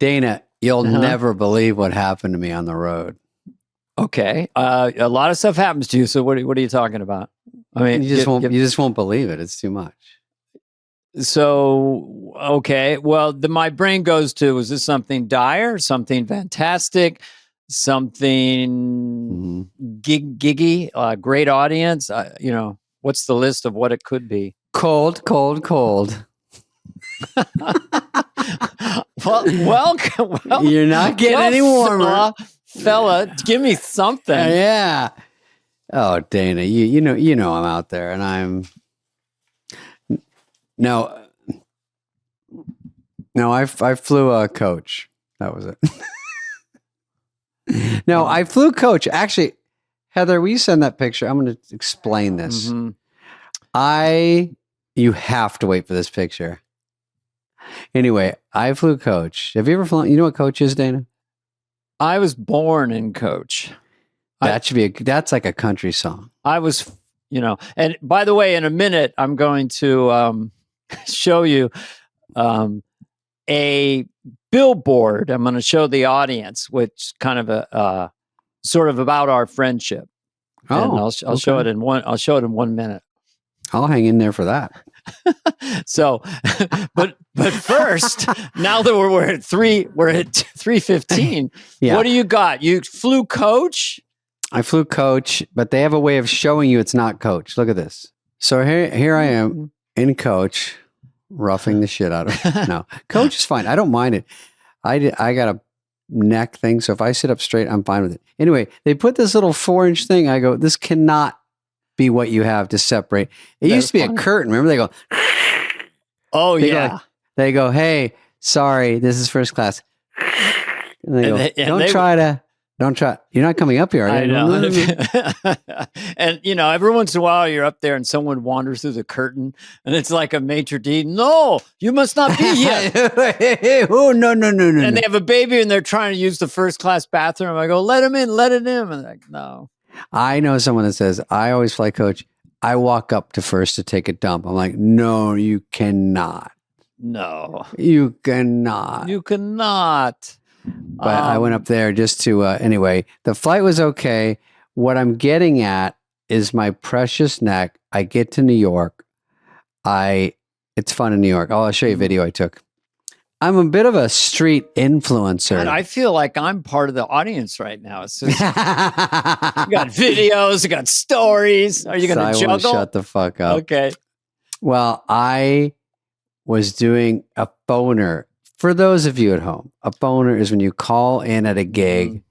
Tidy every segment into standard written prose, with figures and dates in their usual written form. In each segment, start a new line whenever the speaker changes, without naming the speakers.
Dana, you'll never believe what happened to me on the road.
Okay. A lot of stuff happens to you. So what are you talking about? I mean,
you just won't believe it. It's too much.
So, okay. Well, my brain goes to, is this something dire, something fantastic, something giggy, great audience? What's the list of what it could be?
Cold.
well,
you're not getting any warmer.
Fella, give me something.
Yeah. Oh, Dana, you know I'm out there, and I'm no. I flew a coach. That was it. No, I flew coach. Actually, Heather, will you send that picture? I'm going to explain this. Mm-hmm. You have to wait for this picture. Anyway, I flew coach. Have you ever flown? You know what coach is, Dana?
I was born in coach.
That's like a country song.
I was, and by the way, in a minute, I'm going to show you a billboard. I'm going to show the audience, which kind of a sort of about our friendship. Oh, and I'll show it in one. I'll show it in 1 minute.
I'll hang in there for that.
So, but first, now that we're at 3:15. Yeah. What do you got? You flew coach?
I flew coach, but they have a way of showing you it's not coach. Look at this. So here I am in coach, roughing the shit out of it. No, coach is fine. I don't mind it. I got a neck thing, so if I sit up straight, I'm fine with it. Anyway, they put this little 4-inch thing. I go, this cannot be what you have to separate. It used to be a curtain. Remember, they go,
oh yeah.
They go, hey, sorry, this is first class. And they go, don't try. You're not coming up here, are you?
I know. And every once in a while you're up there and someone wanders through the curtain and it's like a maitre d'. No, you must not be here.
Oh, no.
And they have a baby and they're trying to use the first class bathroom. I go, let him in. And they're like, no.
I know someone that says, I always fly coach. I walk up to first to take a dump. I'm like, no, you cannot.
No.
You cannot.
You cannot.
But I went up there just to, anyway, the flight was okay. What I'm getting at is my precious neck. I get to New York. It's fun in New York. I'll show you a video I took. I'm a bit of a street influencer.
And I feel like I'm part of the audience right now. It's just, you got videos, you got stories. Are you going to juggle?
Shut the fuck up.
Okay.
Well, I was doing a phoner. For those of you at home, a phoner is when you call in at a gig.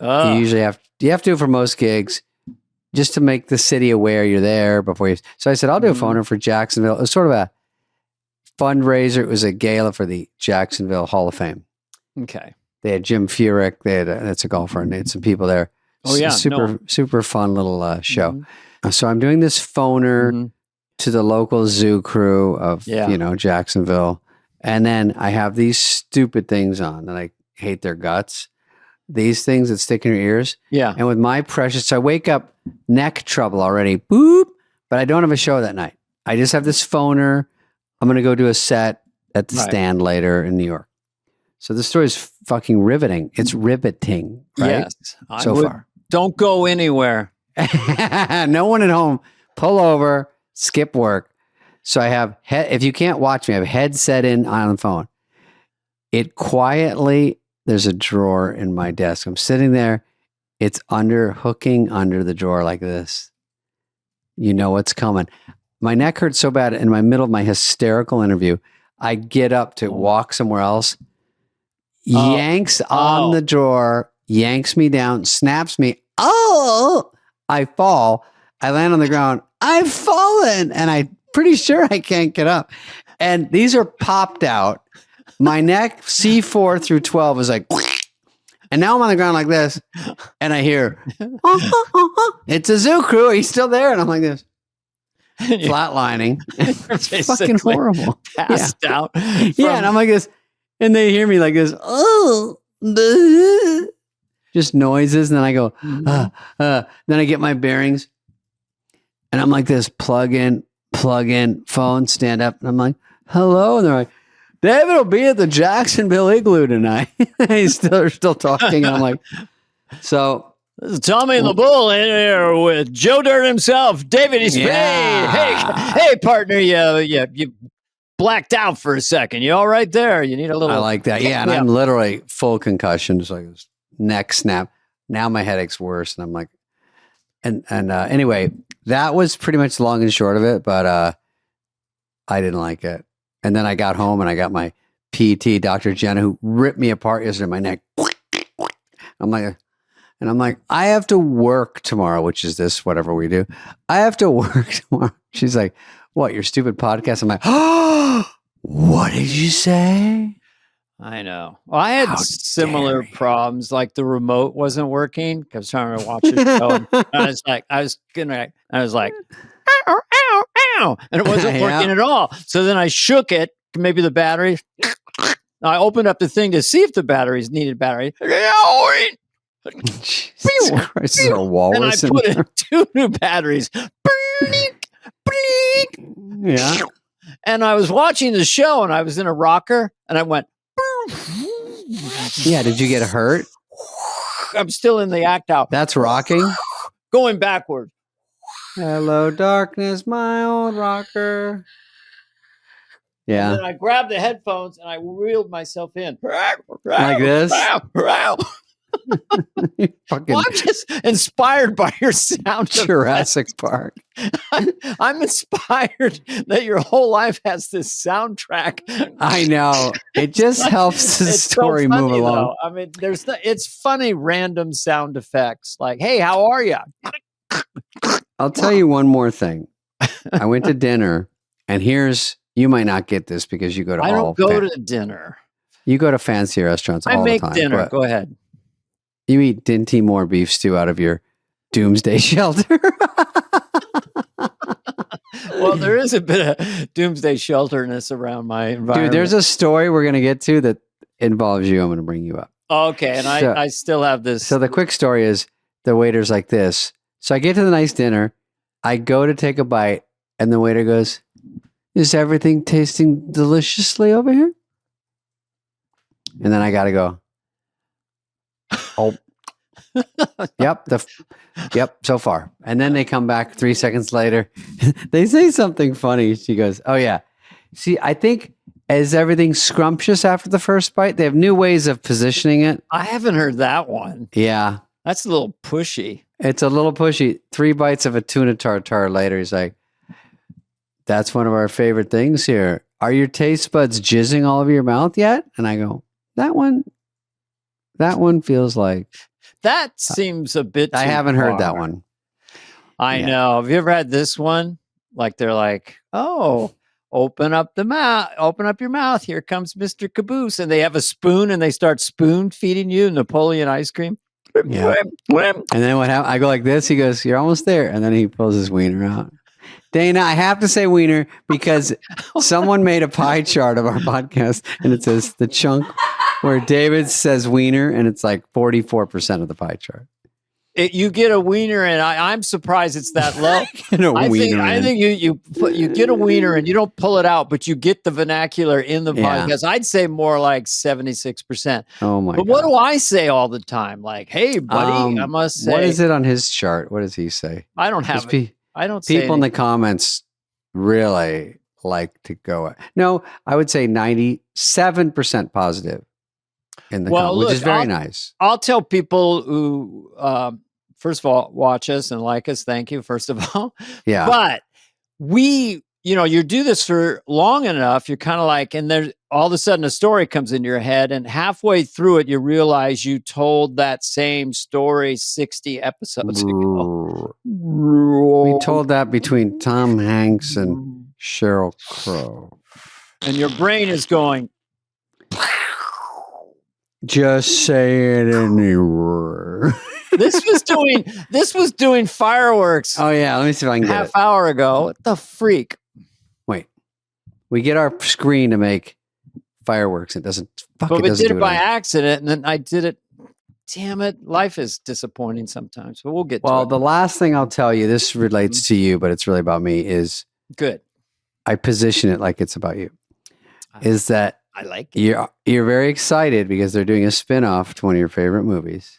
You usually have to do it for most gigs just to make the city aware you're there before you. So I said, I'll do a phoner for Jacksonville. It was sort of a fundraiser. It was a gala for the Jacksonville Hall of Fame.
Okay.
They had Jim Furyk. That's a golfer, and they had some people there.
Oh yeah,
super fun little show. So I'm doing this phoner to the local zoo crew of Jacksonville, and then I have these stupid things on, and I hate their guts. These things that stick in your ears.
Yeah.
And with my precious, I wake up neck trouble already. Boop. But I don't have a show that night. I just have this phoner. I'm going to go do a set at the stand later in New York. So this story is fucking riveting. It's riveting, right?
Yes.
So far.
Don't go anywhere.
No one at home. Pull over. Skip work. So I have, if you can't watch me, I have headset in on the phone. It quietly, there's a drawer in my desk. I'm sitting there. It's hooking under the drawer like this. You know what's coming. My neck hurts so bad in my middle of my hysterical interview. I get up to walk somewhere else, yanks on the drawer, yanks me down, snaps me. Oh, I fall. I land on the ground. I've fallen. And I'm pretty sure I can't get up. And these are popped out. My neck, C4 through 12 is like, and now I'm on the ground like this. And I hear, it's a zoo crew. He's still there. And I'm like this. Flatlining. It's fucking horrible.
Passed out.
Yeah, and I'm like this. And they hear me like this. Oh, just noises. And then I go, then I get my bearings. And I'm like this, plug in, phone, stand up. And I'm like, hello. And they're like, David will be at the Jacksonville Igloo tonight. They're still talking. And I'm like, so.
This is Tommy and the Bull in here with Joe Dirt himself, David Spade.
Yeah.
Hey, partner, you blacked out for a second. You all right there? You need a little.
I like that. Yeah, and I'm literally full concussion, just like neck snap. Now my headache's worse, and I'm like, and anyway, that was pretty much the long and short of it. But I didn't like it. And then I got home and I got my PT, Dr. Jenna, who ripped me apart yesterday. My neck. I'm like, I have to work tomorrow, which is this, whatever we do. I have to work tomorrow. She's like, what, your stupid podcast? I'm like, oh, what did you say?
I know. Well, I had similar problems. Like the remote wasn't working. I was trying to watch a show. And I was like, ow, ow, ow. And it wasn't working at all. So then I shook it. Maybe the battery. I opened up the thing to see if the batteries needed battery.
Jesus Christ, is there a walrus
and I put in 2 new batteries.
Yeah.
And I was watching the show and I was in a rocker and I went.
Yeah. Did you get hurt?
I'm still in the act out.
That's rocking.
Going backward.
Hello, darkness, my old rocker. Yeah.
And then I grabbed the headphones and I reeled myself in.
Like this?
Well, I'm just inspired by your sound.
Jurassic Park.
I'm inspired that your whole life has this soundtrack.
I know. It just helps the story
so funny,
move along.
Though. I mean, it's funny random sound effects like, hey, how are you?
I'll tell you one more thing. I went to dinner and you might not get this because you go to
I don't go to dinner.
You go to fancy restaurants all the time.
I make dinner. Go ahead.
You eat Dinty Moore beef stew out of your doomsday shelter.
Well, there is a bit of doomsday shelterness around my environment.
Dude, there's a story we're going to get to that involves you. I'm going to bring you up.
Okay, and I still have this.
So the quick story is the waiter's like this. So I get to the nice dinner. I go to take a bite, and the waiter goes, is everything tasting deliciously over here? And then I got to go, oh, yep, so far. And then they come back 3 seconds later. They say something funny. She goes, oh, yeah. See, I think is everything scrumptious after the first bite? They have new ways of positioning it.
I haven't heard that one.
Yeah.
That's a little pushy.
It's a little pushy. 3 bites of a tuna tartare later. He's like, that's one of our favorite things here. Are your taste buds jizzing all over your mouth yet? And I go, that one feels like.
That seems a bit too
I haven't
far.
heard that one.
I know. Have you ever had this one? Like they're like, oh, open up your mouth. Here comes Mr. Caboose. And they have a spoon and they start spoon feeding you Napoleon ice cream.
Yeah. And then what happened? I go like this. He goes, you're almost there. And then he pulls his wiener out. Dana, I have to say wiener because someone made a pie chart of our podcast and it says the chunk where David says wiener and it's like 44% of the pie chart.
You get a wiener and I'm surprised it's that low. I think you get a wiener and you don't pull it out, but you get the vernacular in the podcast. I'd say more like 76%.
Oh my God.
What do I say all the time? Like, hey, buddy, I must say.
What is it on his chart? What does he say?
I don't have it. I don't say
people in the comments really like to go. No, I would say 97% positive in the comments, which is very nice.
I'll tell people who, first of all, watch us and like us. Thank you, first of all.
Yeah.
But you do this for long enough, you're kind of like, and there's all of a sudden a story comes into your head, and halfway through it, you realize you told that same story 60 episodes ago.
We told that between Tom Hanks and Sheryl Crow.
And your brain is going,
just say it anywhere.
This was doing fireworks.
Oh yeah, let me see if I can get it.
Half hour ago. What the freak?
Wait, we get our screen to make fireworks. It doesn't.
But we did it by accident, and then I did it. Damn it! Life is disappointing sometimes, but we'll get. to it.
The last thing I'll tell you, this relates to you, but it's really about me. Is
good.
I position it like it's about you. Is that
I like it.
You're very excited because they're doing a spin-off to one of your favorite movies.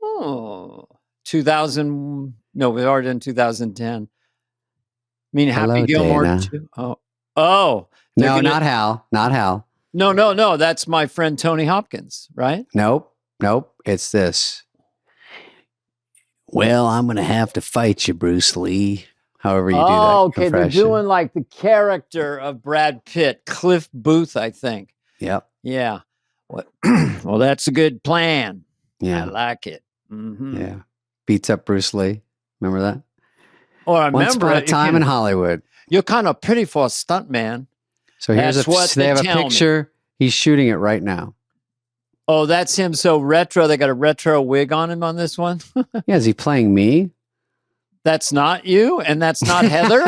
Oh, 2000. No, we already done 2010. I mean,
Hello,
Happy Gilmore
Dana.
too. Oh.
No, not Hal. Not Hal.
No. That's my friend Tony Hopkins, right?
Nope. It's this. Well, I'm going to have to fight you, Bruce Lee. However you do that.
Oh, okay.
Impression.
They're doing like the character of Brad Pitt, Cliff Booth, I think.
Yep.
Yeah. Well, that's a good plan.
Yeah.
I like it. Mm-hmm.
Yeah. Beats up Bruce Lee. Remember that?
Oh, I
Once
remember
upon a time in Hollywood.
You're kind of pretty for a stunt man.
So here's they have a picture. He's shooting it right now.
Oh, that's him. So retro. They got a retro wig on him on this one.
Yeah. Is he playing me?
That's not you, and that's not Heather.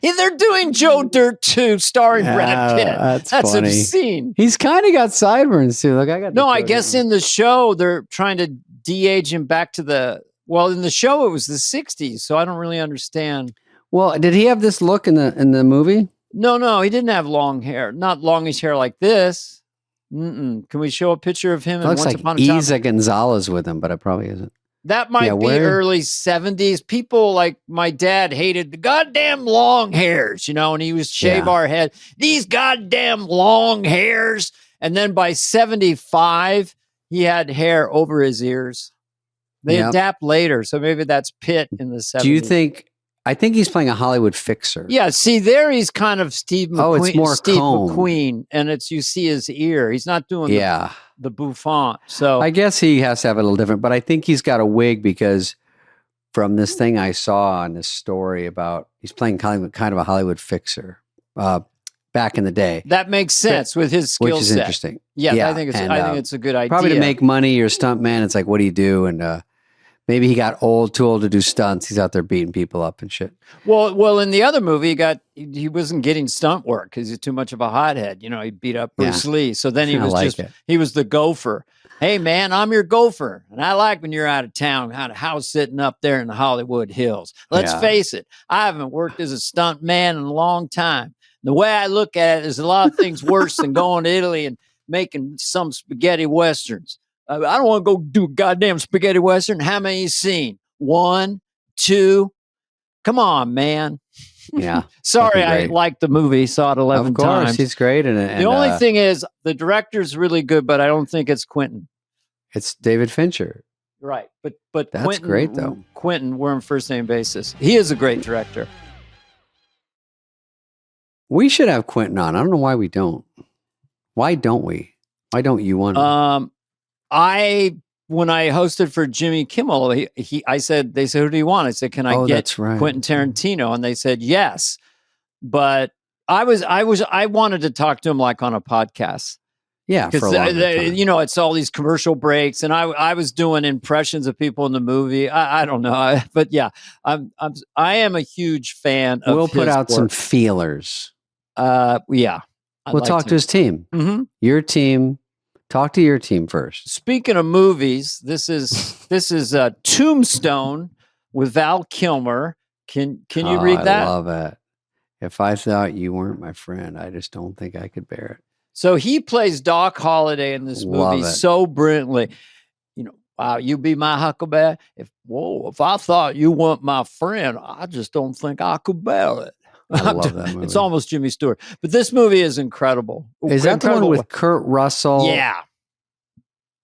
They're doing Joe Dirt 2 starring Brad Pitt. That's
funny.
Obscene.
He's kind of got sideburns too. Look,
I guess in the show they're trying to de-age him back to in the show it was the 60s, so I don't really understand.
Well, did he have this look in the movie?
No, he didn't have long hair. Not longish hair like this. Can we show a picture of him?
It looks like Isa Gonzalez with him, but it probably isn't.
That might be early 70s. People like my dad hated the goddamn long hairs, and he would shave our head. These goddamn long hairs. And then by 75, he had hair over his ears. They adapt later. So maybe that's Pitt in the 70s.
Do you think, I think he's playing a Hollywood fixer.
Yeah, see there he's kind of Steve McQueen.
Oh, it's more
Steve
comb.
McQueen, and you see his ear. He's not doing the bouffant. So
I guess he has to have it a little different, but I think he's got a wig because from this thing I saw on this story about he's playing kind of a Hollywood fixer back in the day.
That makes sense with his skill set.
Which is interesting.
Yeah, I think it's a good idea.
Probably to make money, you're a stunt man. It's like, what do you do? And maybe he got too old to do stunts. He's out there beating people up and shit.
Well, in the other movie, he wasn't getting stunt work because he's too much of a hothead. He beat up Bruce Lee. So then he was he was the gopher. Hey man, I'm your gopher, and I like when you're out of town, had a house sitting up there in the Hollywood Hills. Let's face it, I haven't worked as a stunt man in a long time. The way I look at it, there's a lot of things worse than going to Italy and making some spaghetti westerns. I don't want to go do a goddamn spaghetti western. How many you seen? 1, 2. Come on, man.
Yeah.
Sorry, I liked the movie. Saw it 11 times.
Of course, he's great in it.
The only thing is, the director's really good, but I don't think it's Quentin.
It's David Fincher.
Right, but
that's
Quentin,
great though.
Quentin, we're on first name basis. He is a great director.
We should have Quentin on. I don't know why we don't. Why don't we? Why don't you want to?
When I hosted for Jimmy Kimmel, they said, who do you want? I said, can I get Quentin Tarantino? And they said, yes. But I wanted to talk to him like on a podcast.
Yeah. For a long time.
It's all these commercial breaks and I was doing impressions of people in the movie. I don't know. But yeah, I am a huge fan of
We'll put out
work.
some feelers.
Yeah.
We'll talk to his team.
Mm-hmm.
Your team. Talk to your team first.
Speaking of movies, this is Tombstone with Val Kilmer. Can you read that?
I love it. If I thought you weren't my friend, I just don't think I could bear it.
So he plays Doc Holliday in this movie so brilliantly. Wow, you be my huckleberry. If I thought you weren't my friend, I just don't think I could bear it.
I love that movie.
It's almost Jimmy Stewart. But this movie is incredible.
Is that the one with Kurt Russell?
Yeah.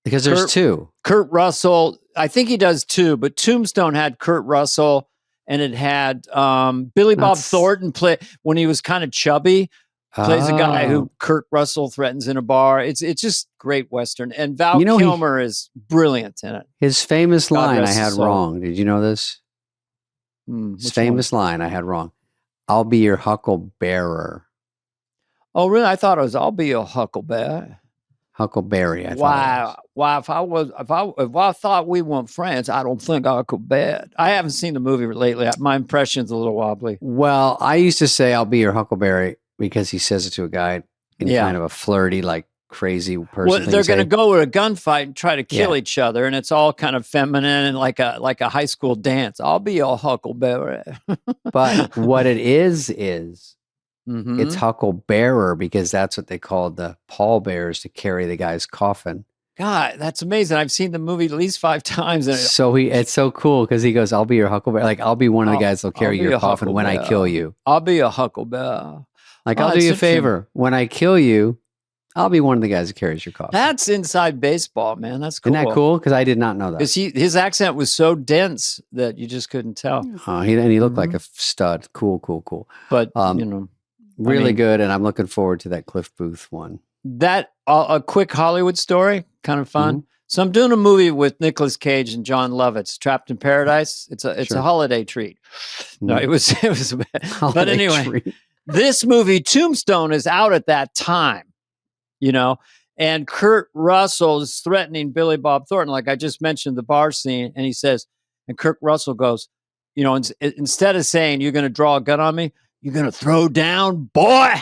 Because there's two.
Kurt Russell, I think he does two, but Tombstone had Kurt Russell and it had Billy Bob Thornton play when he was kind of chubby. Plays a guy who Kurt Russell threatens in a bar. It's just great Western. And Val Kilmer is brilliant in it.
His famous line I had wrong. Did you know this? His famous line I had wrong. I'll be your hucklebearer.
Oh, really? I thought it was I'll be your huckleberry.
Huckleberry, I thought.
Wow. If I thought we weren't friends, I don't think I could bet. I haven't seen the movie lately. My impression's a little wobbly.
Well, I used to say I'll be your huckleberry because he says it to a guy in kind of a flirty, like crazy person.
Well, they're going to go to a gunfight and try to kill each other, and it's all kind of feminine and like a high school dance. I'll be your huckleberry.
But what it is It's Hucklebearer because that's what they called the pallbearers to carry the guy's coffin.
God, that's amazing. I've seen the movie at least 5 times. And
So it's so cool because he goes, "I'll be your Hucklebearer. Like I'll be one of the guys that'll carry your coffin when I kill you.
I'll be a Hucklebearer.
Like I'll do you a favor when I kill you. I'll be one of the guys that carries your coffin."
That's inside baseball, man. That's cool.
Isn't that cool? Because I did not know that.
Because his accent was so dense that you just couldn't tell.
He looked like a stud. Cool.
But
really good. And I'm looking forward to that Cliff Booth one.
That a quick Hollywood story, kind of fun. So I'm doing a movie with Nicolas Cage and John Lovitz, Trapped in Paradise. It's a holiday treat. No, it was. But anyway, this movie Tombstone is out at that time, and Kurt Russell is threatening Billy Bob Thornton, like I just mentioned the bar scene, and he says, and Kurt Russell goes, instead of saying you're going to draw a gun on me, you're going to throw down, boy.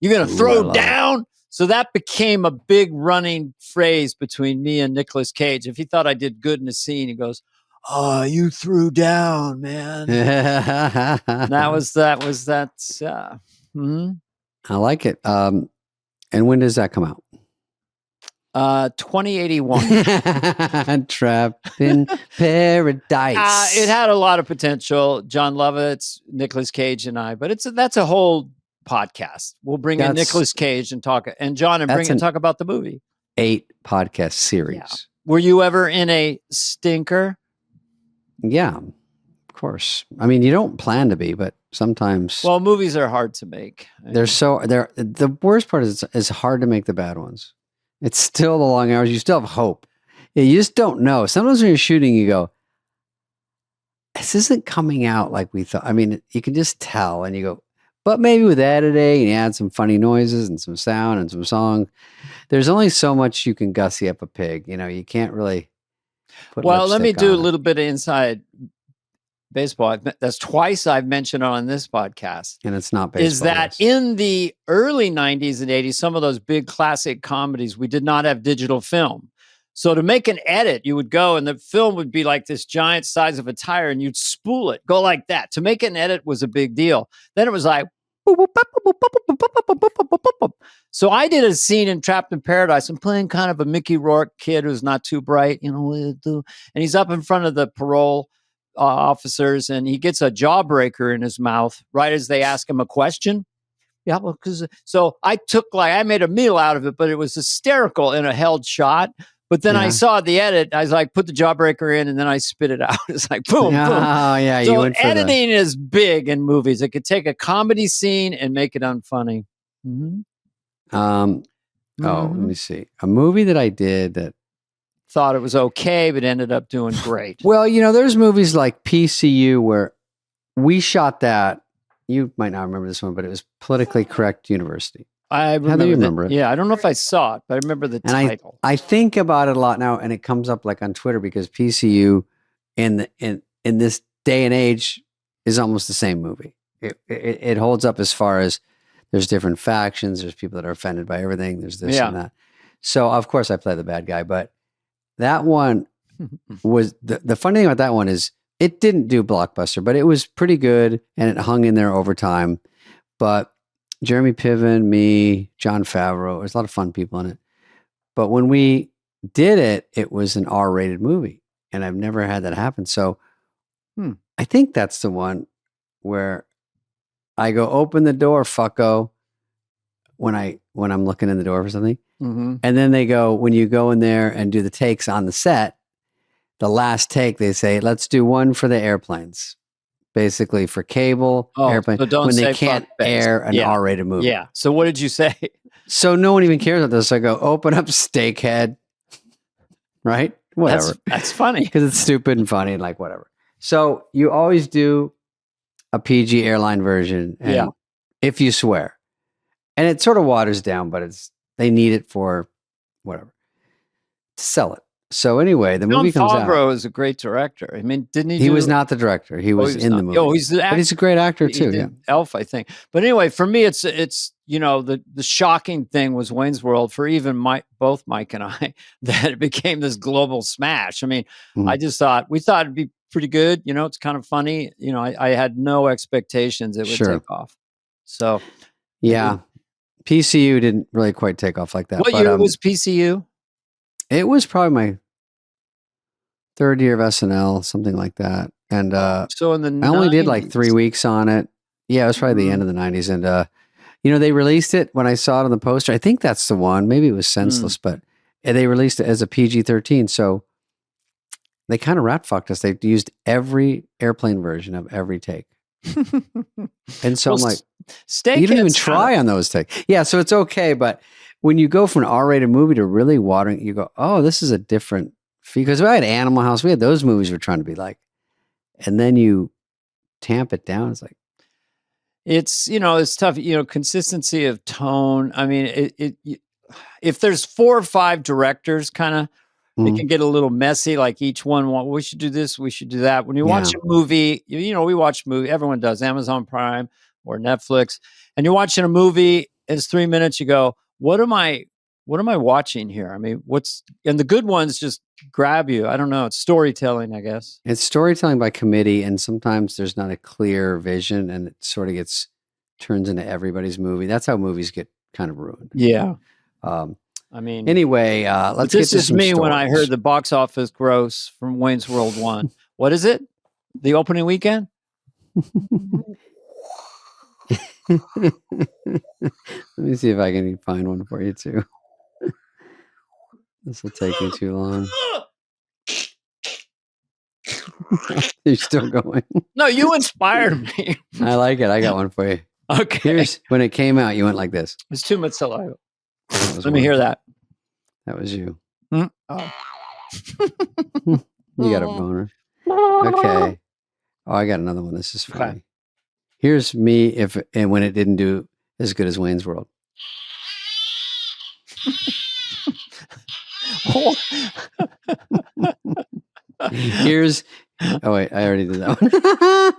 You're going to throw down. So that became a big running phrase between me and Nicolas Cage. If he thought I did good in the scene, he goes, "Oh, you threw down, man." that was that.
I like it. And when does that come out?
2081.
Trapped in Paradise.
It had a lot of potential. John Lovitz, Nicolas Cage, and I. But that's a whole podcast. We'll bring in Nicolas Cage and talk, and John, and talk about the movie.
8 podcast series.
Yeah. Were you ever in a stinker?
Yeah, of course. I mean, you don't plan to be, but sometimes.
Well, movies are hard to make.
The worst part is it's hard to make the bad ones. It's still the long hours. You still have hope. You just don't know. Sometimes when you're shooting, you go, "This isn't coming out like we thought." I mean, you can just tell, and you go, but maybe with editing and you add some funny noises and some sound and some song, there's only so much you can gussy up a pig. You can't really put
let me do a little bit of inside baseball. That's twice I've mentioned on this podcast.
And it's not baseball.
Is that in the early 90s and 80s, some of those big classic comedies, we did not have digital film. So to make an edit, you would go and the film would be like this giant size of a tire and you'd spool it, go like that. To make an edit was a big deal. Then it was like, so I did a scene in Trapped in Paradise. I'm playing kind of a Mickey Rourke kid who's not too bright, and he's up in front of the parole officers and he gets a jawbreaker in his mouth right as they ask him a question. Yeah, well, so I made a meal out of it, but it was hysterical in a held shot. But then I saw the edit. I was like, put the jawbreaker in, and then I spit it out. It's like boom, boom.
Oh yeah,
so editing is big in movies. It could take a comedy scene and make it unfunny.
Let me see. A movie that I did that
thought it was okay, but ended up doing great.
Well, there's movies like PCU where we shot that. You might not remember this one, but it was Politically Correct University.
I remember.
How do you remember it?
Yeah, I don't know if I saw it, but I remember the title.
I think about it a lot now, and it comes up like on Twitter because PCU in this day and age is almost the same movie. It holds up as far as there's different factions, there's people that are offended by everything, there's this and that. So of course I play the bad guy, but that one was the funny thing about that one is it didn't do blockbuster, but it was pretty good and it hung in there over time. But Jeremy Piven, me, Jon Favreau, there's a lot of fun people in it. But when we did it, it was an R-rated movie. And I've never had that happen. So I think that's the one where I go, open the door, fucko, when I'm looking in the door for something. And then they go, when you go in there and do the takes on the set, the last take, they say, let's do one for the airplanes. Basically for cable, airplane,
so when
they can't air an R-rated movie.
Yeah. So what did you say?
So no one even cares about this. I go, open up Steakhead, right? Whatever.
That's funny.
Because it's stupid and funny and like whatever. So you always do a PG airline version. And if you swear. And it sort of waters down, but they need it for whatever. To sell it. So anyway, the movie comes out.
Jon Favreau is a great director. I mean, didn't he?
He was not the director. He was in the movie.
Oh, he's the actor.
But he's a great actor too. Yeah,
Elf, I think. But anyway, for me, it's the shocking thing was Wayne's World for even both Mike and I that it became this global smash. I mean, I just thought we thought it'd be pretty good. It's kind of funny. I had no expectations it would take off. So
Yeah. PCU didn't really quite take off like that.
what year was PCU?
It was probably my third year of SNL, something like that. And
So in the
I only did like
90s.
3 weeks on it. Yeah, it was probably the end of the 90s. And, they released it when I saw it on the poster. I think that's the one. Maybe it was Senseless, but they released it as a PG-13. So they kind of rat fucked us. They used every airplane version of every take. And so I'm like, you don't even try on those takes. Yeah, so it's okay. But when you go from an R-rated movie to really watering, you go, oh, this is a different feel. Because we had Animal House. We had those movies we're trying to be like. And then you tamp it down. It's like,
it's tough. Consistency of tone. I mean, if there's 4 or 5 directors, kind of, it can get a little messy. Like each one, we should do this, we should do that. When you watch a movie, we watch a movie. Everyone does, Amazon Prime or Netflix, and you're watching a movie. It's 3 minutes. You go, what am I watching here? I mean, and the good ones just grab you. I don't know. It's storytelling, I guess.
It's storytelling by committee, and sometimes there's not a clear vision, and it sort of turns into everybody's movie. That's how movies get kind of ruined.
Yeah. I mean,
anyway, let's get to
this is me when I heard the box office gross from Wayne's World 1. What is it? The opening weekend?
Let me see if I can find one for you too. This will take you too long. You're still going.
No, you inspired me.
I like it. I got one for you.
Okay.
Here's when it came out. You went like this.
It's too much saliva. Let me hear that.
That was you.
Oh.
You got a boner. Okay. Oh, I got another one. This is funny. Okay. Here's me when it didn't do as good as Wayne's World. Here's oh wait, I already did that one.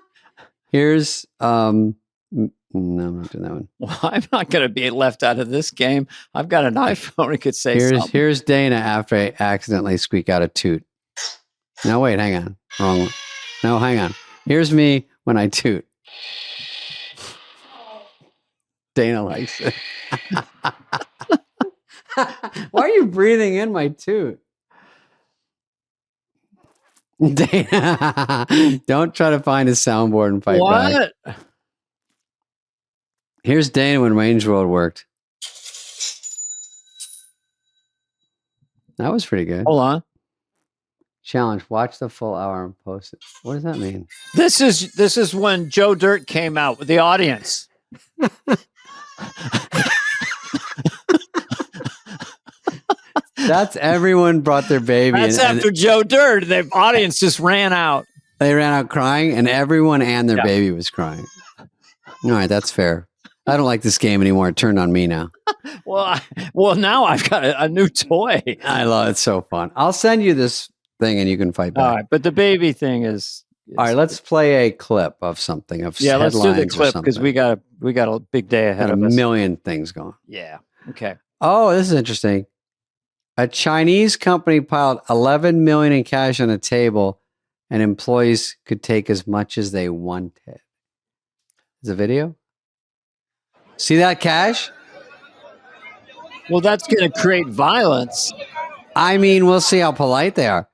Here's no, I'm not doing that one.
Well, I'm not going to be left out of this game. I've got an iPhone. It could say something.
Here's Dana after I accidentally squeak out a toot. No, wait, hang on. Wrong one. No, hang on. Here's me when I toot. Dana likes it. Why are you breathing in my toot? Dana, don't try to find a soundboard and fight back. Here's Dana when Wayne's World worked. That was pretty good.
Hold on.
Challenge. Watch the full hour and post it. What does that mean?
This is when Joe Dirt came out with the audience.
That's everyone brought their baby.
That's after Joe Dirt. The audience just ran out.
They ran out crying, and everyone and their baby was crying. All right, that's fair. I don't like this game anymore. It turned on me now.
Well, now I've got a new toy.
I love it. It's so fun. I'll send you this thing, and you can fight back.
All right, but the baby thing is
all right, let's play a clip of something. Let's do the clip
because we got a big day ahead of us.
A million things going.
Yeah. Okay.
Oh, this is interesting. A Chinese company piled $11 million in cash on a table, and employees could take as much as they wanted. Is a video? See that cash?
Well, that's going to create violence.
I mean, we'll see how polite they are.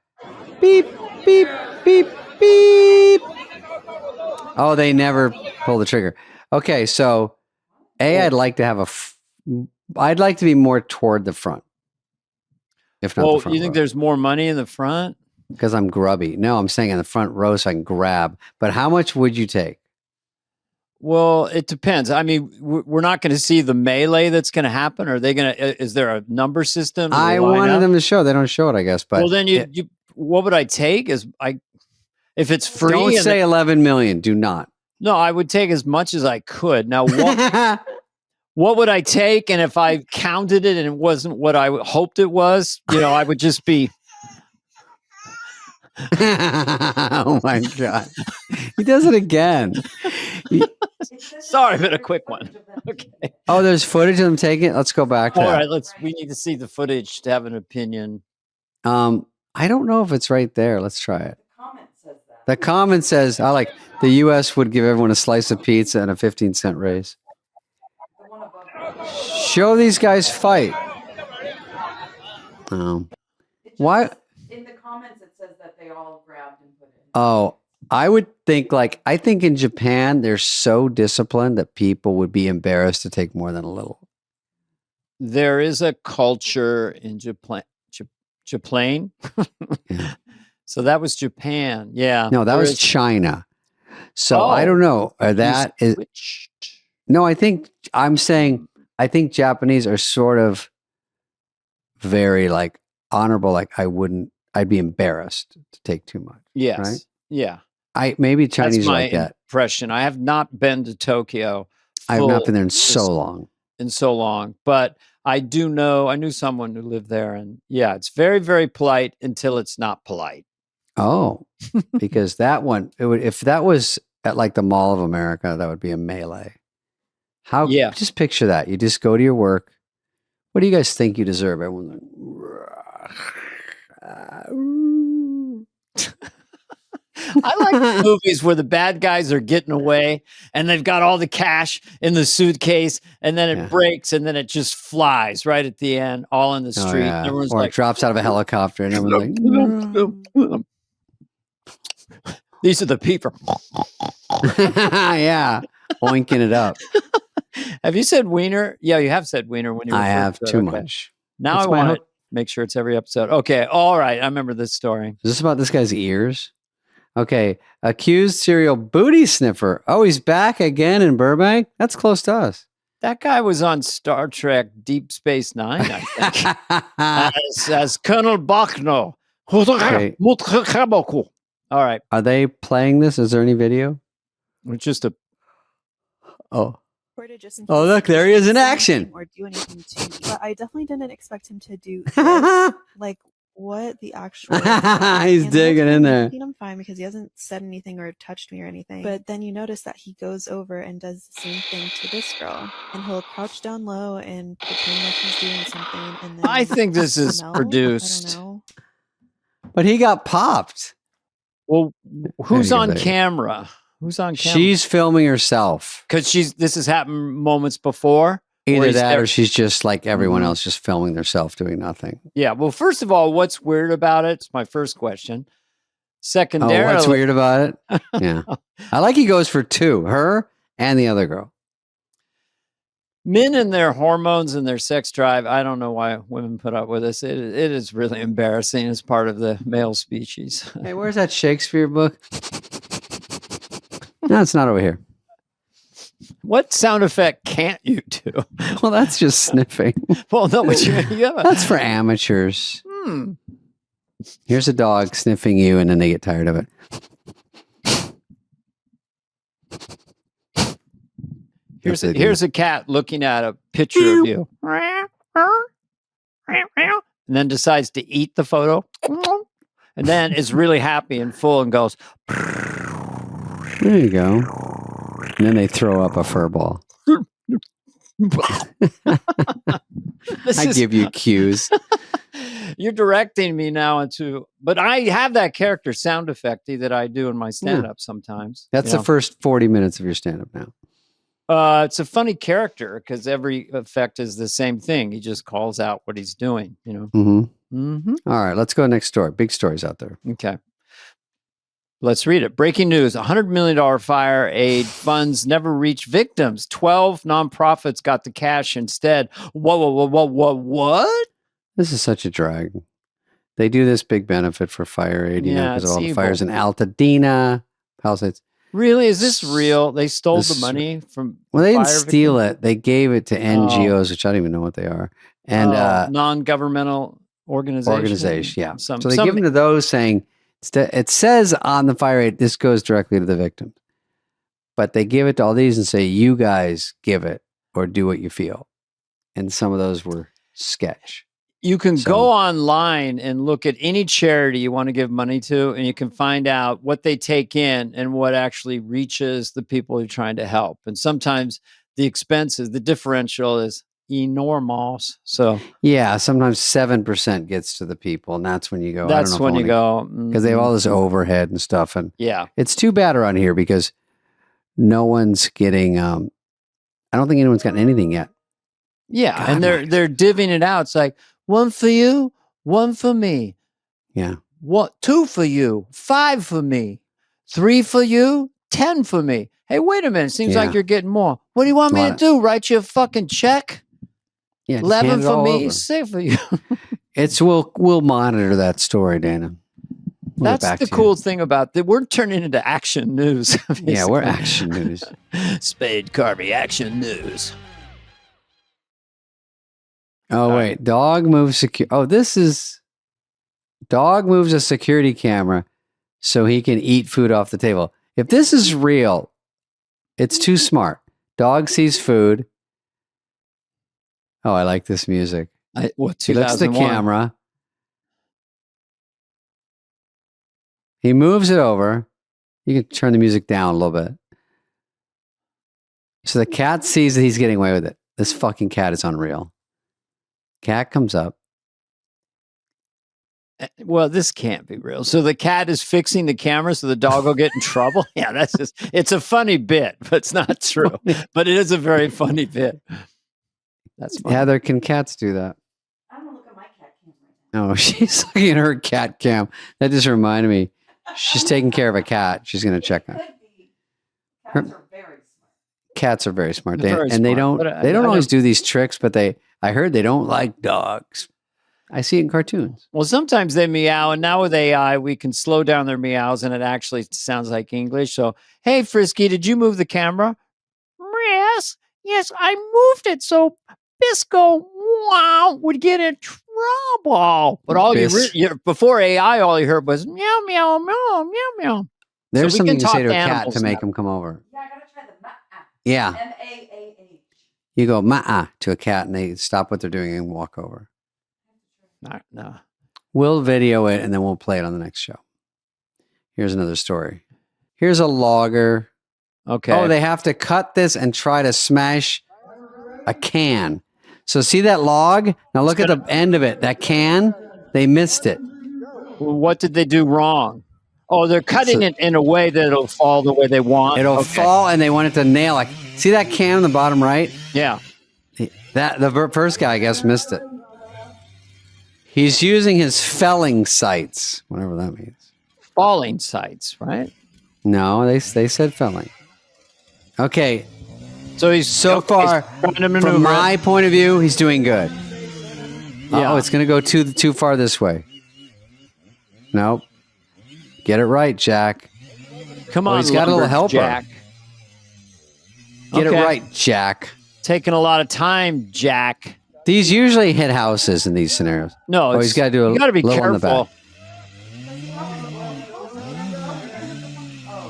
Beep, beep, beep, beep. Oh, they never pull the trigger. Okay, so I'd like to have I'd like to be more toward the front. If not the front
you think there's more money in the front?
Because I'm grubby. No, I'm saying in the front row so I can grab. But how much would you take?
Well, it depends. I mean, we're not going to see the melee that's going to happen. Are they going to? Is there a number system?
I wanted them to show. They don't show it, I guess. But
well, then you what would I take? If it's free?
Don't say 11 million. Do not.
No, I would take as much as I could. Now, what would I take? And if I counted it and it wasn't what I hoped it was, I would just be.
Oh my God. He does it again.
Sorry, but a quick one. Okay.
Oh, there's footage of them taking it? Let's go back to
All
that.
right, we need to see the footage to have an opinion.
I don't know if it's right there. Let's try it. The comment says I like the US would give everyone a slice of pizza and a 15-cent raise. Show these guys fight. Why?
In the comments, it says that they all grabbed and put it.
Oh, I would think I think in Japan, they're so disciplined that people would be embarrassed to take more than a little.
There is a culture in Japan. Japan.
Yeah.
So that was Japan. Yeah.
No, that
There
was
is-
China. So I
Oh,
don't know.
you
That is
switched.
no. I think Japanese are sort of very like honorable. Like I'd be embarrassed to take too much.
Yes.
Right?
Yeah.
Maybe Chinese
That's
are
my
like that.
impression. I have not been to Tokyo.
I have not
full
been there in so
this-
long.
in so long, but I knew someone who lived there, and yeah, it's very, very polite until it's not polite.
Oh, because that one, if that was at like the Mall of America, that would be a melee. How?
Yeah.
Just picture that. You just go to your work. What do you guys think you deserve? Everyone's like,
I like movies where the bad guys are getting away and they've got all the cash in the suitcase, and then it
Yeah.
breaks, and then it just flies right at the end, all in the
oh,
street.
yeah.
And everyone's
Or
like,
it drops out of a helicopter, and everyone's like,
these are the people.
yeah, oinking it up.
Have you said wiener? Yeah, you have said wiener when you.
I
referred
have
to it.
too
Okay.
much.
Now
That's
I
my
want
hope.
to make sure it's every episode. Okay, all right. I remember this story.
Is this about this guy's ears? Okay. Accused serial booty sniffer. Oh, he's back again in Burbank? That's close to us.
That guy was on Star Trek Deep Space Nine, I think, as Colonel Bachno.
Okay.
All right.
Are they playing this? Is there any video?
It's just a.
Oh.
Recorded just in
Oh,
case
look,
he
there he is in
didn't say
action.
anything or do anything to me. But I definitely didn't expect him to do this.
He's
Like, what the actual?
digging
ultimately,
in there.
I think I'm fine because he hasn't said anything or touched me or anything. But then you notice that he goes over and does the same thing to this girl, and he'll crouch down low and pretend like he's doing something. And then
I think this is
smell?
produced.
I don't know.
But he got popped.
Well, who's
There you
on
go.
camera? Who's on camera?
She's filming herself.
Because this has happened moments before.
Either
he's
that
there-
or she's just like everyone
Mhm.
else, just filming themselves doing nothing.
Yeah. Well, first of all, what's weird about it? It's my first question.
Oh,
Secondarily,
what's weird about it? Yeah. I like he goes for two, her and the other girl.
men and their hormones and their sex drive. I don't know why women put up with this. It is really embarrassing as part of the male species.
Hey, where's that Shakespeare book? No, it's not over here.
What sound effect can't you do?
Well, that's just sniffing.
Well, no, but you have a,
That's for amateurs. Here's a dog sniffing you, and then they get tired of it.
Here's a cat looking at a picture of you, and then decides to eat the photo, and then is really happy and full and goes.
There you go. And then they throw up a fur ball. I give you cues.
You're directing me now into, but I have that character sound effecty that I do in my stand up sometimes.
That's
you
the first 40 minutes of your stand-up now.
It's a funny character because every effect is the same thing. He just calls out what he's doing, you know?
Mm-hmm. All right, let's go next story. Big stories out there.
Okay. Let's read it. Breaking news. $100 million fire aid funds never reach victims. 12 nonprofits got the cash instead. What?
This is such a drag. They do this big benefit for fire aid, you know,
Yeah,
because of
it's
all the
evil.
fires in Altadena, Palisades.
Really? Is this real? They stole
This
the
is-
money from
Well, they didn't
fire
steal
victims?
it. They gave it to NGOs, which I don't even know what they are. And
non-governmental organization.
yeah.
Some,
So they
some,
give them to those saying, it says on the fire aid, this goes directly to the victims. But they give it to all these and say, you guys give it or do what you feel. And some of those were sketch.
you can
So-
go online and look at any charity you want to give money to, and you can find out what they take in and what actually reaches the people you're trying to help. And sometimes the expenses, the differential is enormous. So
Yeah, sometimes 7% gets to the people, and that's when you go.
that's when you go.
because they have all this overhead and stuff, and
Yeah.
it's too bad around here because no one's getting. I don't think anyone's gotten anything yet.
Yeah,
God,
and they're divvying it out. It's like 1 for you, 1 for me.
Yeah.
What 2 for you, 5 for me, 3 for you, 10 for me. Hey, wait a minute. Seems like
Yeah.
you're getting more. What do you want me to do? Write you a fucking check?
Yeah. just
11
hand it
for
all
me,
over.
6 for you.
We'll monitor that story, Dana. We'll get
That's
back
the
to you.
cool thing about that. We're turning into action news.
Yeah, we're
basically.
action news.
Spade Carvey action news.
Oh, wait. Dog moves dog moves a security camera so he can eat food off the table. If this is real, it's too smart. Dog sees food. Oh, I like this music. He looks at the
2001.
camera. He moves it over. You can turn the music down a little bit. So the cat sees that he's getting away with it. This fucking cat is unreal. Cat comes up.
Well, this can't be real. So the cat is fixing the camera so the dog will get in trouble. Yeah, it's a funny bit, but it's not true. But it is a very funny bit. That's funny.
Heather, can cats do that?
I'm gonna look at my cat cam right now.
Oh, she's looking at her cat cam. That just reminded me. She's taking care of a cat. She's going to check on it.
Could be. Cats are very smart.
Cats are very smart.
They're very
and they
smart,
don't
but
they don't
I
always
never-
do these tricks, but I heard they don't like dogs. I see it in cartoons.
Well, sometimes they meow, and now with AI, we can slow down their meows, and it actually sounds like English. So, hey, Frisky, did you move the camera? Yes, I moved it so Bisco would get in trouble. But all before AI, all you heard was meow, meow, meow, meow, meow.
There's
we
something
can
you
talk
say to a
to
cat
animals
to make
now.
them come over.
Yeah, I gotta try the ma-ah.
Yeah.
M-A-A-H.
You go ma to a cat and they stop what they're doing and walk over.
No.
We'll video it and then we'll play it on the next show. Here's another story. Here's a logger.
Okay.
Oh, they have to cut this and try to smash a can. So see that log? Now look at the end of it. That can, they missed it.
What did they do wrong? Oh, they're cutting it in a way that it'll fall the way they want.
It'll fall and they want it to nail it. See that can on the bottom right?
Yeah.
The first guy, I guess, missed it. He's using his felling sights, whatever that means.
Falling sights, right?
No, they said felling. Okay,
So he's
far,
trying to maneuver
from my point of view, he's doing good.
Yeah.
Oh, it's going to go too far this way. Nope. Get it right, Jack.
Come on,
he's got a little helper.
Jack.
Get it right, Jack.
Taking a lot of time, Jack.
These usually hit houses in these scenarios.
No,
he's got to do a
you got to be
little on the
careful.
back.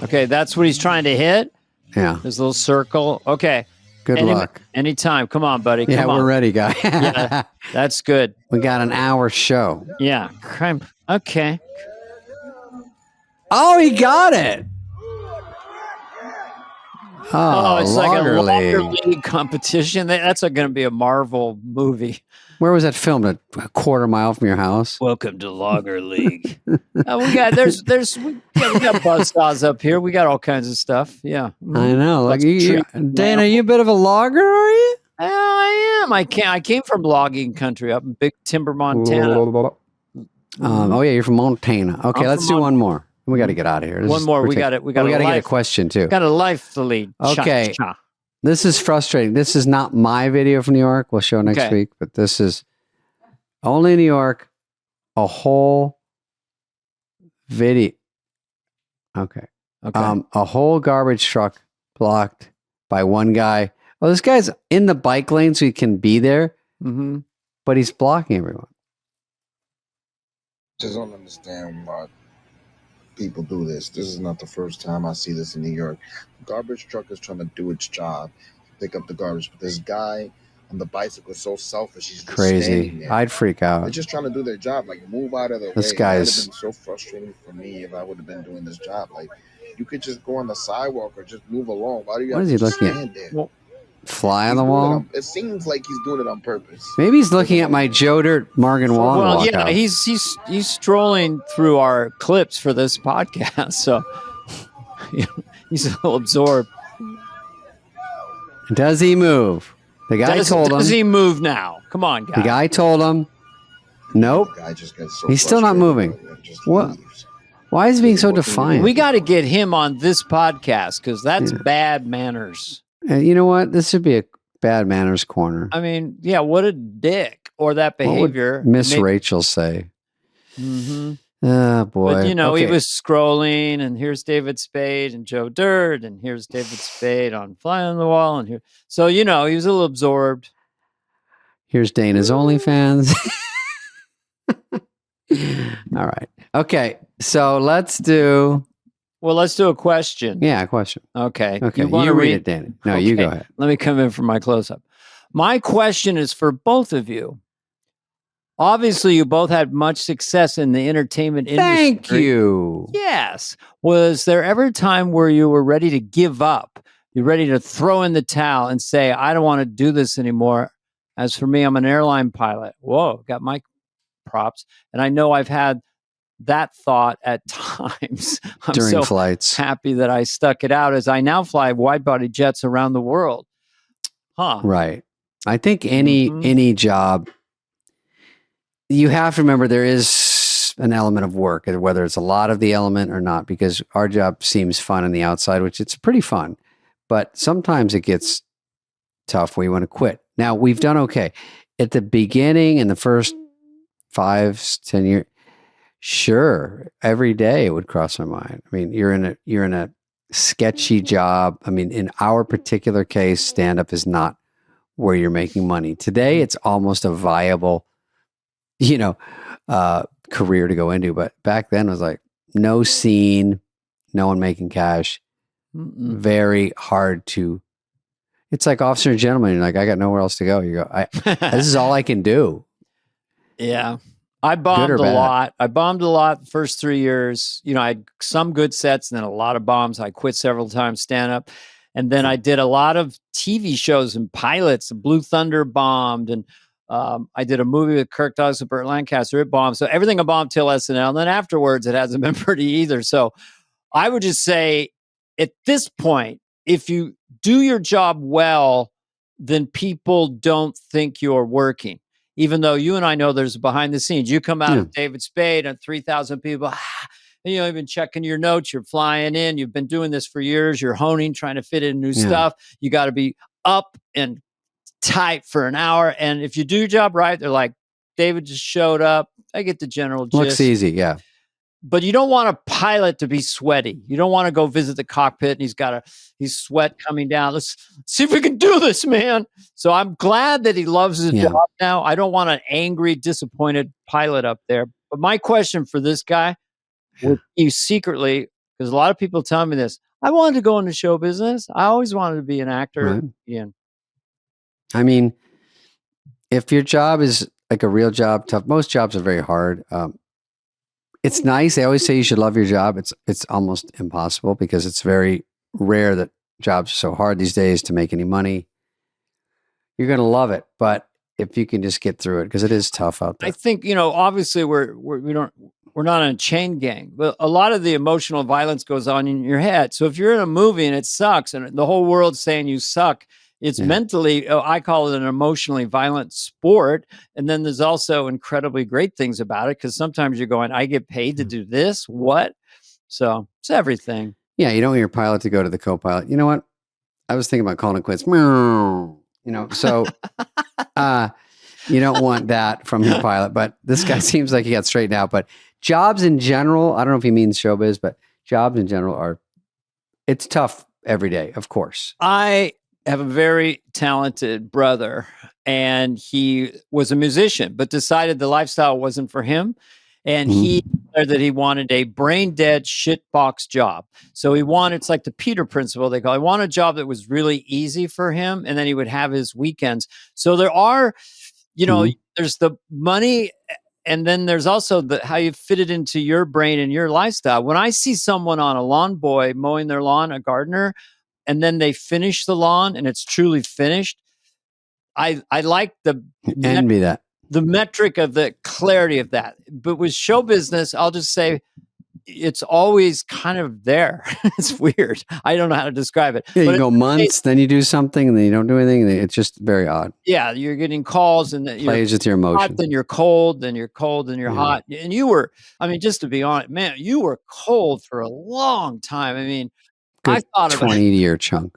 Okay, that's what he's trying to hit.
Yeah.
This little circle. Okay.
Good luck.
Anytime. Come on, buddy. Come
Yeah,
on.
we're ready, guy.
Yeah, that's good.
We got an hour show.
Yeah. Okay.
Oh, he got it.
Oh, it's like a
Lager
Lager
League.
League competition. That's going to be a Marvel movie.
Where was that filmed? A quarter mile from your house?
Welcome to Lager League. We got we got buzzsaws up here. We got all kinds of stuff. Yeah,
I know. Like
Lots of treat-
Dana, you a bit of a logger, are you?
I am. I came from logging country up in Big Timber, Montana.
Oh yeah, you're from Montana. Okay,
I'm
let's
from
do one more. We got to get out of here.
One more. We got it. We got to
get a question too.
Got a life to lead.
Okay.
Cha-cha.
This is frustrating. This is not my video from New York. We'll show next
Okay.
week, but this is only in New York. A whole video. Okay.
Okay.
A whole garbage truck blocked by one guy. Oh, this guy's in the bike lane so he can be there,
Mm-hmm.
but he's blocking everyone.
Just don't understand why people do this. This is not the first time I see this in New York. The garbage truck is trying to do its job, pick up the garbage, but this guy on the bicycle is so selfish. He's just standing
Crazy.
there.
I'd freak
They're
out.
just trying to do their job. Like, move out of the
This
way.
guy's-
It would have been so frustrating for me if I would have been doing this job. Like, you could just go on the sidewalk or just move along. Why do you
What
have
is he
to
looking at?
stand there?
Well,
Fly on
He's
the
doing it
wall.
on- It seems like he's doing it on purpose.
Maybe he's looking at my Joe Dirt Morgan Wallen
Well,
walk
yeah,
out.
he's strolling through our clips for this podcast, so he's a little absorbed.
Does he move? The guy told
Does
him.
he move now? Come on, guy.
The guy told him. Nope.
The guy just gets so
He's still not
frustrated
moving.
and just
What?
leaves.
Why is he being so
What can you do?
defiant?
We got to get him on this podcast because that's bad manners.
You know what? This should be a bad manners corner.
I mean, yeah, what a dick or that
What would
behavior.
Miss Rachel say?
Mm-hmm.
Oh, boy.
But,
Okay.
he was scrolling, and here's David Spade and Joe Dirt, and here's David Spade on Fly on the Wall. And here, so, he was a little absorbed.
Here's Dana's OnlyFans. All right. Okay. So let's do.
Well, let's do a question.
Yeah, a question.
Okay.
Okay.
wanna
You read it, Dana. No, you go ahead.
Let me come in for my close-up. My question is for both of you. Obviously, you both had much success in the entertainment industry.
Thank you.
Yes. Was there ever a time where you were ready to give up? You're ready to throw in the towel and say, I don't want to do this anymore. As for me, I'm an airline pilot. Whoa, got my props. And I know I've had that thought at times. I'm
During
so
flights.
happy that I stuck it out as I now fly wide-body jets around the world. Huh.
Right. I think any job, you have to remember there is an element of work, whether it's a lot of the element or not, because our job seems fun on the outside, which it's pretty fun. But sometimes it gets tough where you want to quit. Now, we've done okay. At the beginning, in the first 5-10 years, sure, every day it would cross my mind. I mean, you're in a sketchy job. I mean, in our particular case, stand-up is not where you're making money. Today, it's almost a viable, career to go into. But back then, it was like no scene, no one making cash. Very hard to. It's like Officer and Gentleman. You're like, I got nowhere else to go. You go, this is all I can do.
Yeah. I bombed a lot. I bombed a lot the first 3 years. I had some good sets and then a lot of bombs. I quit several times stand up. And then I did a lot of TV shows and pilots. Blue Thunder bombed. And I did a movie with Kirk Douglas and Burt Lancaster. It bombed. So everything I bombed till SNL. And then afterwards, it hasn't been pretty either. So I would just say at this point, if you do your job well, then people don't think you're working. Even though you and I know there's behind the scenes. You come out of David Spade and 3,000 people, and you've been checking your notes, you're flying in, you've been doing this for years, you're honing, trying to fit in new stuff. You got to be up and tight for an hour. And if you do your job right, they're like, David just showed up. I get the general gist.
Looks easy, yeah.
But you don't want a pilot to be sweaty. You don't want to go visit the cockpit and he's sweat coming down. Let's see if we can do this, man. So I'm glad that he loves his job now. I don't want an angry, disappointed pilot up there. But my question for this guy, with you secretly, because a lot of people tell me this, I wanted to go into show business. I always wanted to be an actor.
Right.
Yeah.
I mean, if your job is like a real job, tough. Most jobs are very hard. It's nice. They always say you should love your job. It's almost impossible because it's very rare that jobs are so hard these days to make any money. You're going to love it, but if you can just get through it, because it is tough out there.
I think obviously we're not in a chain gang, but a lot of the emotional violence goes on in your head. So if you're in a movie and it sucks, and the whole world's saying you suck, it's mentally, I call it an emotionally violent sport. And then there's also incredibly great things about it, because sometimes you're going, I get paid to do this? What? So it's everything.
Yeah, you don't want your pilot to go to the co-pilot. You know what? I was thinking about calling it quits. So you don't want that from your pilot. But this guy seems like he got straightened out. But jobs in general, I don't know if he means showbiz, but jobs in general it's tough every day, of course.
I have a very talented brother, and he was a musician, but decided the lifestyle wasn't for him. And he declared that he wanted a brain dead shitbox job. So it's like the Peter principle, they call it. He wanted a job that was really easy for him, and then he would have his weekends. So there are, there's the money, and then there's also how you fit it into your brain and your lifestyle. When I see someone on a lawn boy mowing their lawn, a gardener, and then they finish the lawn and it's truly finished, I like
envy that.
The metric of the clarity of that. But with show business, I'll just say, it's always kind of there. It's weird. I don't know how to describe it.
Yeah,
But
you go months, then you do something, and then you don't do anything. It's just very odd.
yeah, you're getting calls and you're
Plays with your
hot,
emotion.
then you're cold, then you're cold, then you're
Yeah.
hot. And you were, I mean, just to be honest, man, you were cold for a long time. I mean, I
Good
thought about
20-year chunk.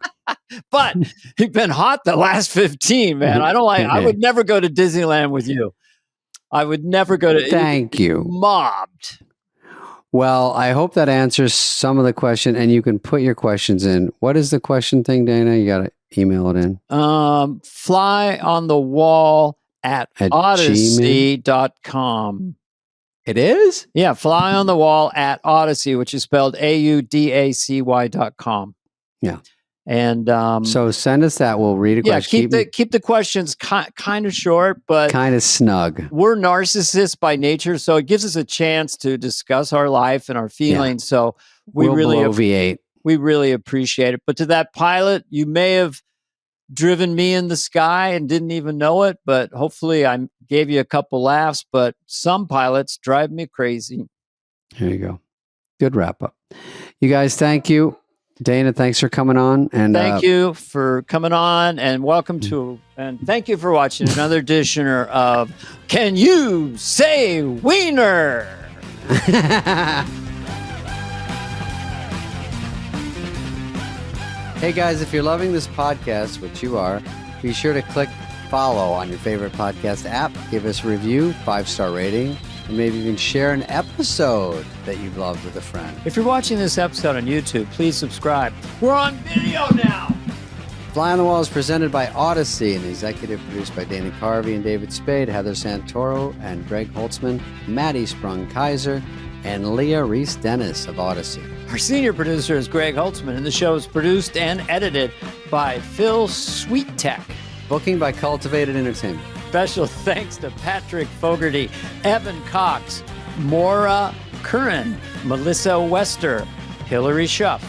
but you've been hot the last 15, man. I don't like, I would never go to Disneyland with you. I would never go to.
Thank you.
Mobbed.
Well, I hope that answers some of the question, and you can put your questions in. What is the question thing, Dana? You got to email it in.
Fly on the wall at odyssey.com.
It is?
Yeah, fly on the wall at Odyssey, which is spelled AUDACY.com.
Yeah.
And
so send us that. We'll read a
yeah,
question.
keep the questions kind of short, but
kind of snug.
We're narcissists by nature, so it gives us a chance to discuss our life and our feelings. Yeah. So we
we'll
really
bloviate.
We really appreciate it. But to that pilot, you may have driven me in the sky and didn't even know it, but hopefully I gave you a couple laughs. But some pilots drive me crazy.
There you go. Good wrap up. You guys, thank you. Dana, thanks for coming on. And
thank you for coming on, and welcome to, and thank you for watching another edition of Can You Say Wiener?
Hey guys, if you're loving this podcast, which you are, be sure to click follow on your favorite podcast app. Give us a review, 5-star rating, and maybe even share an episode that you've loved with a friend.
If you're watching this episode on YouTube, please subscribe. We're on video now.
Fly on the Wall is presented by Odyssey and executive produced by Dana Carvey and David Spade, Heather Santoro and Greg Holtzman, Maddie Sprung-Kaiser, and Leah Reese-Dennis of Odyssey.
Our senior producer is Greg Holtzman, and the show is produced and edited by Phil Sweettech.
Booking by Cultivated Entertainment.
Special thanks to Patrick Fogarty, Evan Cox, Maura Curran, Melissa Wester, Hillary Schuff,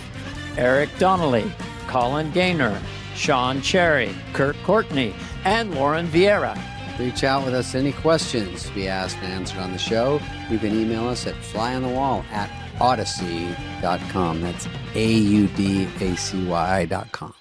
Eric Donnelly, Colin Gaynor, Sean Cherry, Kurt Courtney, and Lauren Vieira.
Reach out with us any questions to be asked and answered on the show. You can email us at flyonthewall@odyssey.com. That's AUDACY.com.